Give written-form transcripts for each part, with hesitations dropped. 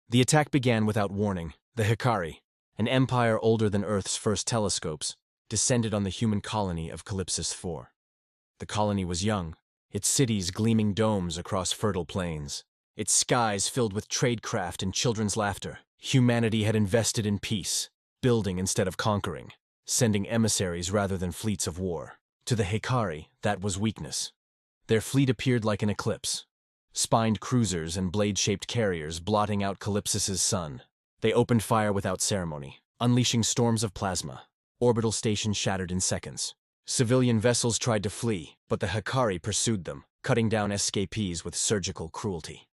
The attack began without warning. The Hikari, an empire older than Earth's first telescopes, descended on the human colony of Calypsis 4. The colony was young, its cities gleaming domes across fertile plains, its skies filled with tradecraft and children's laughter. Humanity had invested in peace, building instead of conquering, sending emissaries rather than fleets of war. To the Hikari, that was weakness. Their fleet appeared like an eclipse, spined cruisers and blade-shaped carriers blotting out Calypsis's sun. They opened fire without ceremony, unleashing storms of plasma. Orbital stations shattered in seconds. Civilian vessels tried to flee, but the Hikari pursued them, cutting down escapees with surgical cruelty.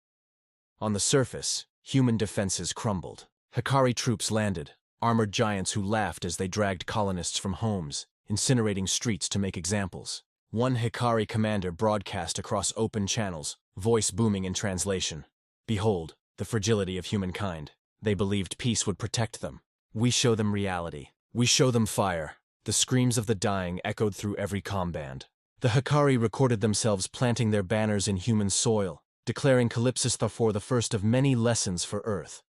On the surface, human defenses crumbled. Hikari troops landed, armored giants who laughed as they dragged colonists from homes, incinerating streets to make examples. One Hikari commander broadcast across open channels, voice booming in translation. "Behold, the fragility of humankind. They believed peace would protect them. We show them reality. We show them fire." The screams of the dying echoed through every comm band. The Hikari recorded themselves planting their banners in human soil, declaring Calypsis for the first of many lessons for Earth.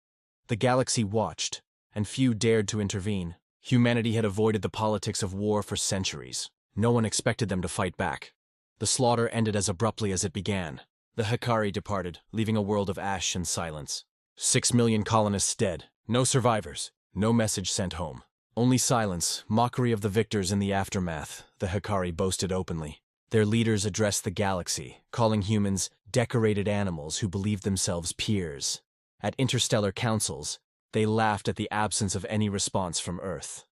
The galaxy watched, and few dared to intervene. Humanity had avoided the politics of war for centuries. No one expected them to fight back. The slaughter ended as abruptly as it began. The Hikari departed, leaving a world of ash and silence. 6 million colonists dead. No survivors. No message sent home. Only silence, mockery of the victors in the aftermath, the Hikari boasted openly. Their leaders addressed the galaxy, calling humans decorated animals who believed themselves peers. At interstellar councils, they laughed at the absence of any response from Earth.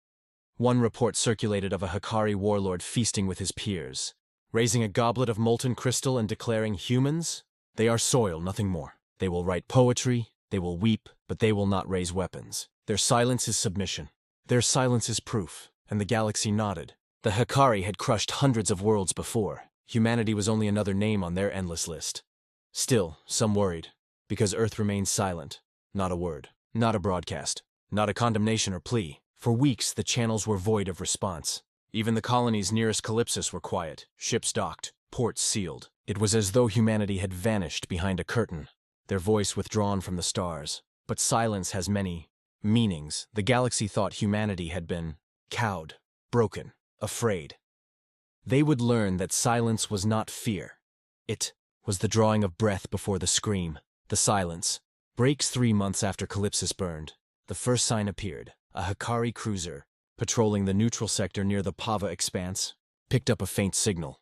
One report circulated of a Hikari warlord feasting with his peers, raising a goblet of molten crystal and declaring, "Humans? They are soil, nothing more. They will write poetry, they will weep, but they will not raise weapons. Their silence is submission. Their silence is proof." And the galaxy nodded. The Hikari had crushed hundreds of worlds before. Humanity was only another name on their endless list. Still, some worried, because Earth remained silent. Not a word, not a broadcast, not a condemnation or plea. For weeks, the channels were void of response. Even the colonies nearest Calypsis were quiet, ships docked, ports sealed. It was as though humanity had vanished behind a curtain, their voice withdrawn from the stars. But silence has many meanings. The galaxy thought humanity had been cowed, broken, afraid. They would learn that silence was not fear. It was the drawing of breath before the scream. The silence breaks 3 months after Calypsis burned. The first sign appeared. A Hikari cruiser, patrolling the neutral sector near the Pava expanse, picked up a faint signal.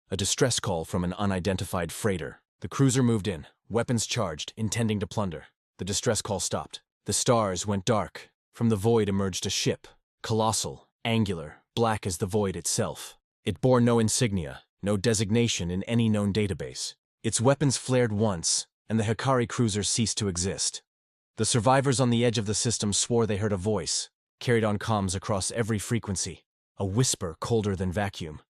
A distress call from an unidentified freighter. The cruiser moved in, weapons charged, intending to plunder. The distress call stopped. The stars went dark. From the void emerged a ship, colossal, angular, black as the void itself. It bore no insignia, no designation in any known database. Its weapons flared once, and the Hikari cruiser ceased to exist. The survivors on the edge of the system swore they heard a voice, carried on comms across every frequency, a whisper colder than vacuum.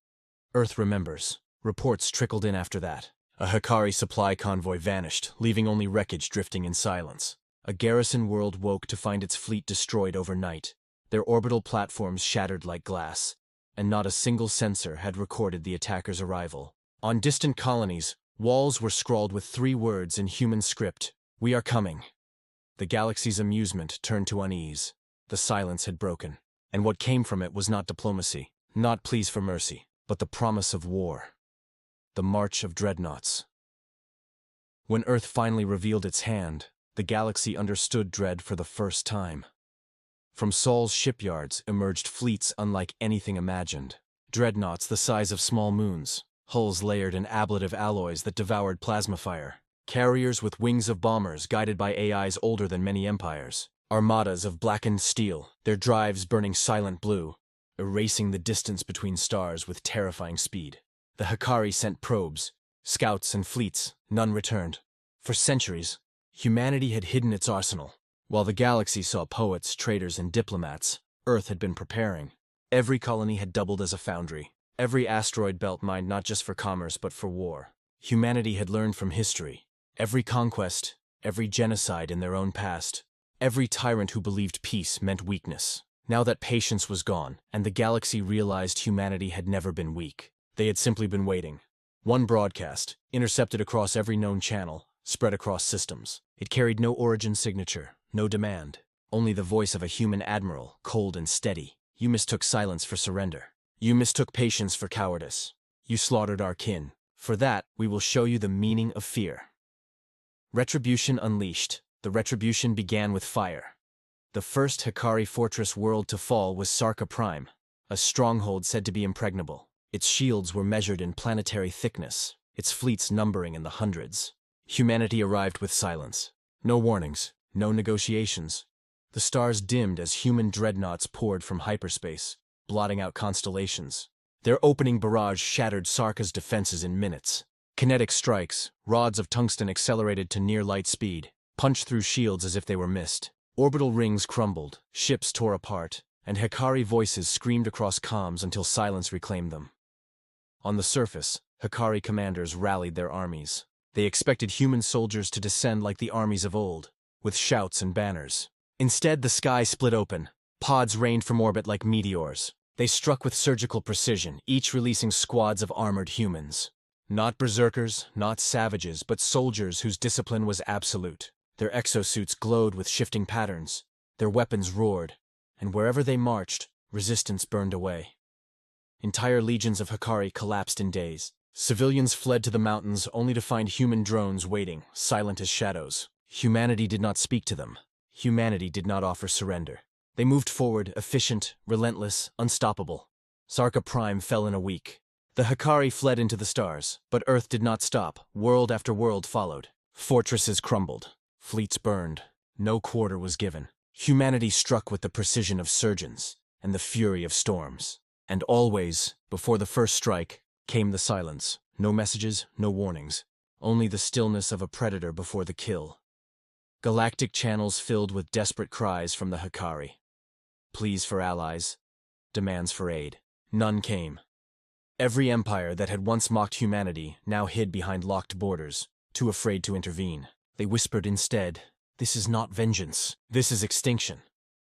Earth remembers. Reports trickled in after that. A Hikari supply convoy vanished, leaving only wreckage drifting in silence. A garrison world woke to find its fleet destroyed overnight, their orbital platforms shattered like glass, and not a single sensor had recorded the attacker's arrival. On distant colonies, walls were scrawled with 3 words in human script: "We are coming." The galaxy's amusement turned to unease. The silence had broken, and what came from it was not diplomacy, not pleas for mercy, but the promise of war. The march of dreadnoughts. When Earth finally revealed its hand, the galaxy understood dread for the first time. From Sol's shipyards emerged fleets unlike anything imagined. Dreadnoughts the size of small moons, hulls layered in ablative alloys that devoured plasma fire. Carriers with wings of bombers guided by AIs older than many empires. Armadas of blackened steel, their drives burning silent blue, erasing the distance between stars with terrifying speed. The Hikari sent probes, scouts and fleets, none returned. For centuries, humanity had hidden its arsenal. While the galaxy saw poets, traders, and diplomats, Earth had been preparing. Every colony had doubled as a foundry. Every asteroid belt mined not just for commerce but for war. Humanity had learned from history. Every conquest, every genocide in their own past, every tyrant who believed peace meant weakness. Now that patience was gone, and the galaxy realized humanity had never been weak, they had simply been waiting. One broadcast, intercepted across every known channel, spread across systems. It carried no origin signature, no demand, only the voice of a human admiral, cold and steady. You mistook silence for surrender. You mistook patience for cowardice. You slaughtered our kin. For that, we will show you the meaning of fear. Retribution unleashed. The retribution began with fire. The first Hikari fortress world to fall was Sarka Prime, a stronghold said to be impregnable. Its shields were measured in planetary thickness, its fleets numbering in the hundreds. Humanity arrived with silence. No warnings, no negotiations. The stars dimmed as human dreadnoughts poured from hyperspace, blotting out constellations. Their opening barrage shattered Sarka's defenses in minutes. Kinetic strikes, rods of tungsten accelerated to near-light speed, punched through shields as if they were mist. Orbital rings crumbled, ships tore apart, and Hikari voices screamed across comms until silence reclaimed them. On the surface, Hikari commanders rallied their armies. They expected human soldiers to descend like the armies of old, with shouts and banners. Instead, the sky split open. Pods rained from orbit like meteors. They struck with surgical precision, each releasing squads of armored humans. Not berserkers, not savages, but soldiers whose discipline was absolute. Their exosuits glowed with shifting patterns. Their weapons roared, and wherever they marched, resistance burned away. Entire legions of Hikari collapsed in days. Civilians fled to the mountains only to find human drones waiting, silent as shadows. Humanity did not speak to them. Humanity did not offer surrender. They moved forward, efficient, relentless, unstoppable. Sarka Prime fell in a week. The Hikari fled into the stars, but Earth did not stop. World after world followed. Fortresses crumbled. Fleets burned. No quarter was given. Humanity struck with the precision of surgeons and the fury of storms. And always, before the first strike, came the silence. No messages, no warnings. Only the stillness of a predator before the kill. Galactic channels filled with desperate cries from the Hikari. Pleas for allies. Demands for aid. None came. Every empire that had once mocked humanity now hid behind locked borders, too afraid to intervene. They whispered instead, "This is not vengeance. This is extinction."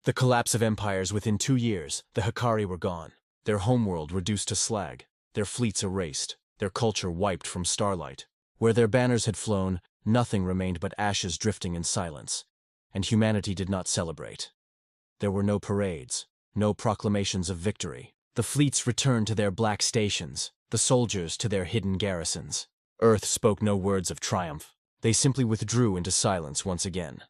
The collapse of empires within 2 years, the Hikari were gone. Their homeworld reduced to slag. Their fleets erased. Their culture wiped from starlight. Where their banners had flown, nothing remained but ashes drifting in silence. And humanity did not celebrate. There were no parades, no proclamations of victory. The fleets returned to their black stations, the soldiers to their hidden garrisons. Earth spoke no words of triumph. They simply withdrew into silence once again.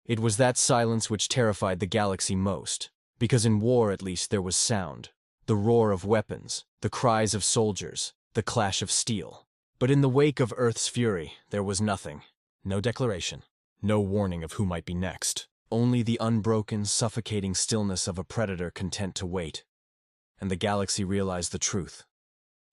It was that silence which terrified the galaxy most, because in war at least there was sound. The roar of weapons, the cries of soldiers, the clash of steel. But in the wake of Earth's fury, there was nothing. No declaration, no warning of who might be next. Only the unbroken, suffocating stillness of a predator content to wait. And the galaxy realized the truth.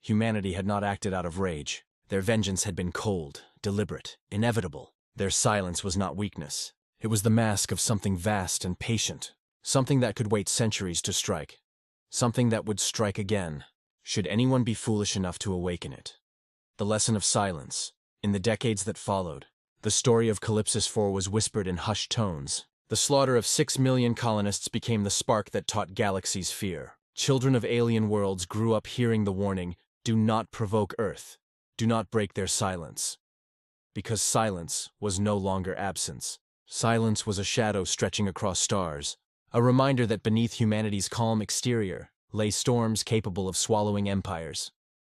Humanity had not acted out of rage. Their vengeance had been cold, deliberate, inevitable. Their silence was not weakness. It was the mask of something vast and patient, something that could wait centuries to strike, something that would strike again, should anyone be foolish enough to awaken it. The lesson of silence. In the decades that followed, the story of Galaxies 4 was whispered in hushed tones. The slaughter of 6 million colonists became the spark that taught galaxies fear. Children of alien worlds grew up hearing the warning, "Do not provoke Earth. Do not break their silence." Because silence was no longer absence. Silence was a shadow stretching across stars, a reminder that beneath humanity's calm exterior lay storms capable of swallowing empires.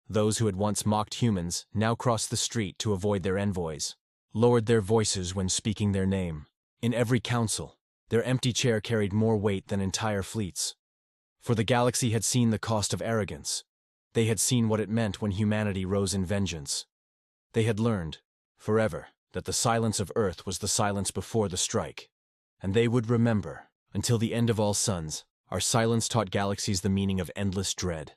Those who had once mocked humans now crossed the street to avoid their envoys, lowered their voices when speaking their name. In every council, their empty chair carried more weight than entire fleets. For the galaxy had seen the cost of arrogance. They had seen what it meant when humanity rose in vengeance. They had learned, forever, that the silence of Earth was the silence before the strike. And they would remember, until the end of all suns, our silence taught galaxies the meaning of endless dread.